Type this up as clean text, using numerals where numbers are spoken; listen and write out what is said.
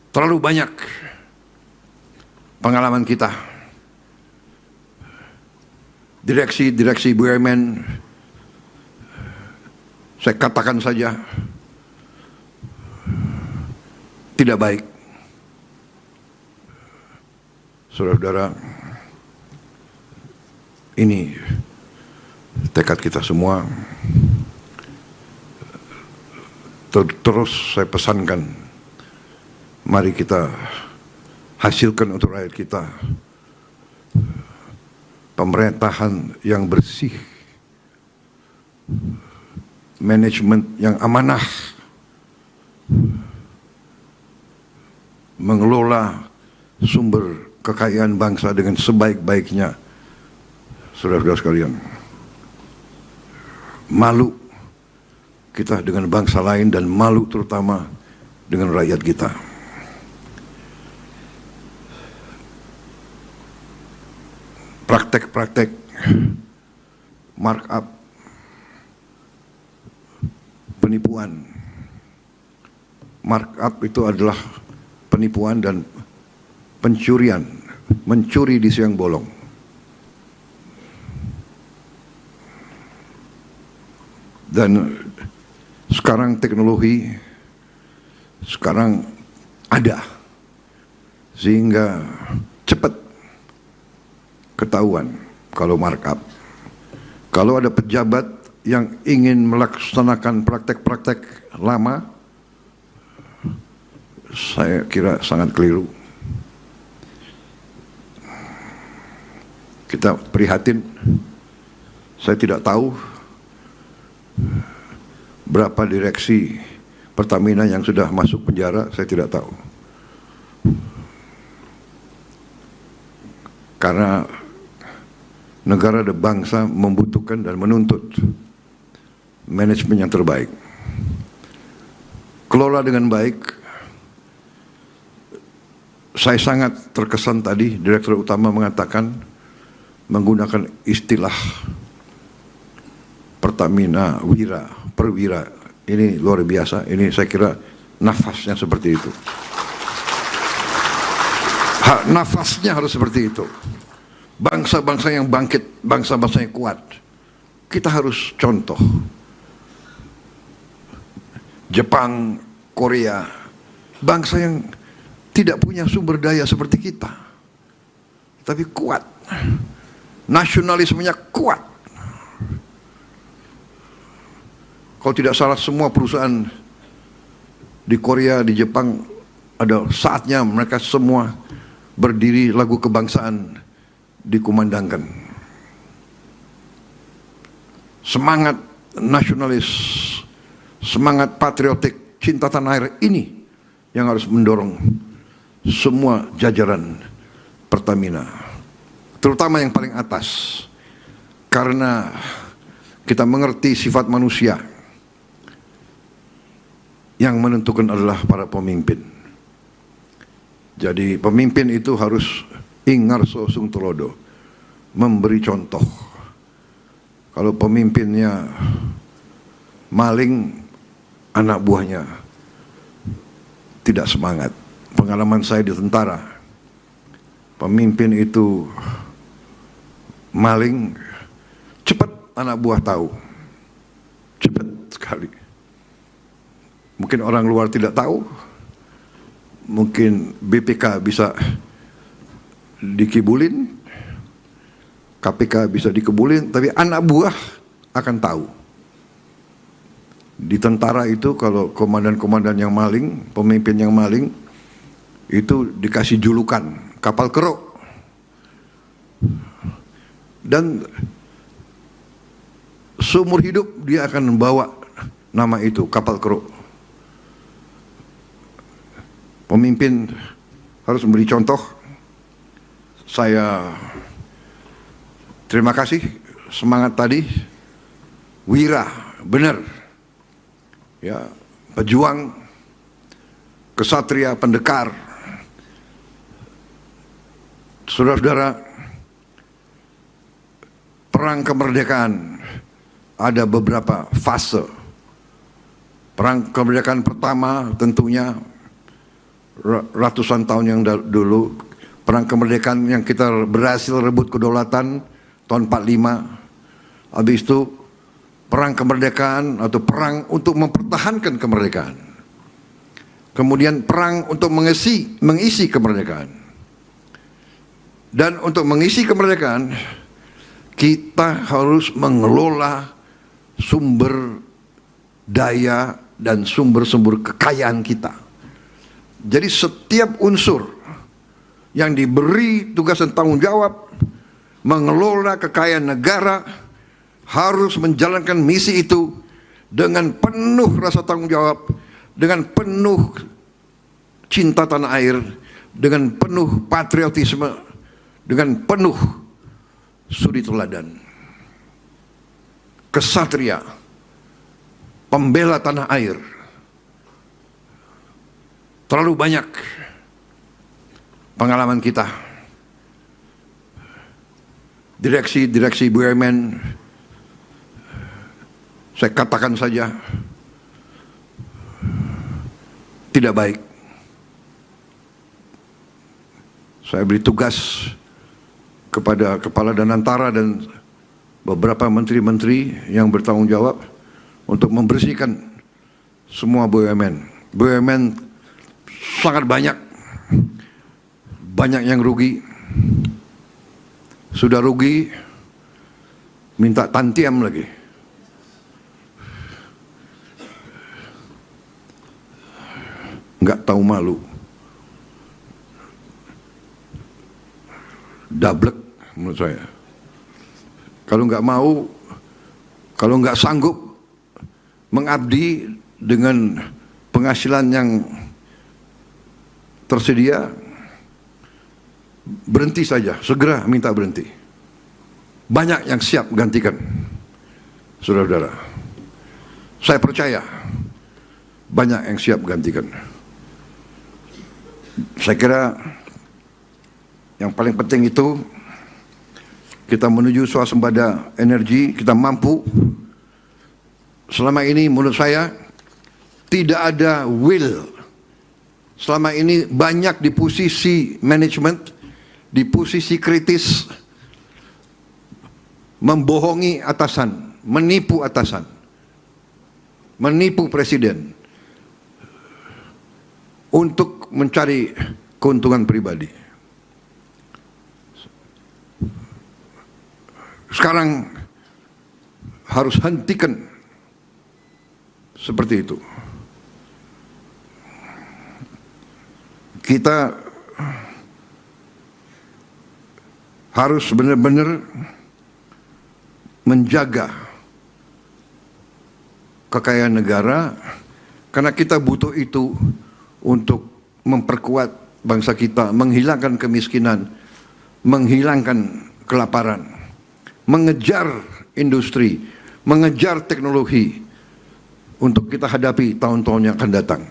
Terlalu banyak pengalaman kita, direksi BUMN, saya katakan saja, tidak baik. Saudara-saudara, ini tekad kita semua. Terus saya pesankan, mari kita hasilkan untuk rakyat kita pemerintahan yang bersih, manajemen yang amanah, mengelola sumber kekayaan bangsa dengan sebaik-baiknya. Saudara-saudara sekalian, malu kita dengan bangsa lain dan malu terutama dengan rakyat kita. Praktek-praktek markup, penipuan. Markup itu adalah penipuan dan pencurian, mencuri di siang bolong. Dan sekarang teknologi ada, sehingga cepat ketahuan kalau markup. Kalau ada pejabat yang ingin melaksanakan praktek-praktek lama, saya kira sangat keliru. Kita prihatin. Saya tidak tahu berapa direksi Pertamina yang sudah masuk penjara, saya tidak tahu. Karena negara dan bangsa membutuhkan dan menuntut manajemen yang terbaik. Kelola dengan baik. Saya sangat terkesan tadi Direktur Utama mengatakan, menggunakan istilah Pertamina Perwira. Ini luar biasa, ini saya kira nafasnya seperti itu. Nafasnya harus seperti itu. Bangsa-bangsa yang bangkit, bangsa-bangsa yang kuat, kita harus contoh. Jepang, Korea, bangsa yang tidak punya sumber daya seperti kita, tapi kuat, nasionalismenya kuat. Kalau tidak salah semua perusahaan di Korea, di Jepang, ada saatnya mereka semua berdiri, lagu kebangsaan dikumandangkan. Semangat nasionalis, semangat patriotik, cinta tanah air ini yang harus mendorong semua jajaran Pertamina, terutama yang paling atas, karena kita mengerti sifat manusia. Yang menentukan adalah para pemimpin. Jadi pemimpin itu harus ingarso sung tulodo, memberi contoh. Kalau pemimpinnya maling, anak buahnya tidak semangat. Pengalaman saya di tentara, pemimpin itu maling, cepat anak buah tahu, cepat sekali. Mungkin orang luar tidak tahu, mungkin BPK bisa dikibulin, KPK bisa dikibulin, tapi anak buah akan tahu. Di tentara itu kalau komandan-komandan yang maling, pemimpin yang maling, itu dikasih julukan kapal keruk. Dan seumur hidup dia akan membawa nama itu, kapal keruk. Pemimpin harus memberi contoh. Saya terima kasih semangat tadi, wira, benar, ya, pejuang, kesatria, pendekar. Saudara-saudara, perang kemerdekaan ada beberapa fase. Perang kemerdekaan pertama tentunya ratusan tahun yang dulu, perang kemerdekaan yang kita berhasil rebut kedaulatan tahun 45. Habis itu perang kemerdekaan atau perang untuk mempertahankan kemerdekaan. Kemudian perang untuk mengisi kemerdekaan. Dan untuk mengisi kemerdekaan, kita harus mengelola sumber daya dan sumber-sumber kekayaan kita. Jadi setiap unsur yang diberi tugas dan tanggung jawab mengelola kekayaan negara harus menjalankan misi itu dengan penuh rasa tanggung jawab, dengan penuh cinta tanah air, dengan penuh patriotisme, dengan penuh suri teladan. Kesatria, pembela tanah air. Terlalu banyak pengalaman kita. Direksi BUMN, saya katakan saja, tidak baik. Saya beri tugas kepada Kepala Danantara dan beberapa menteri-menteri yang bertanggung jawab untuk membersihkan semua BUMN. BUMN sangat banyak yang rugi. Sudah rugi, minta tantiam lagi. Nggak tahu malu. Dablek menurut saya. Kalau nggak mau, kalau nggak sanggup mengabdi dengan penghasilan yang tersedia, berhenti saja, segera minta berhenti. Banyak yang siap gantikan, saudara-saudara. Saya percaya banyak yang siap gantikan. Saya kira yang paling penting itu kita menuju swasembada energi, kita mampu. Selama ini menurut saya tidak ada will. Selama ini banyak di posisi manajemen, di posisi kritis, membohongi atasan, menipu atasan, menipu presiden untuk mencari keuntungan pribadi. Sekarang harus hentikan seperti itu. Kita harus benar-benar menjaga kekayaan negara, karena kita butuh itu untuk memperkuat bangsa kita, menghilangkan kemiskinan, menghilangkan kelaparan, mengejar industri, mengejar teknologi untuk kita hadapi tahun-tahun yang akan datang.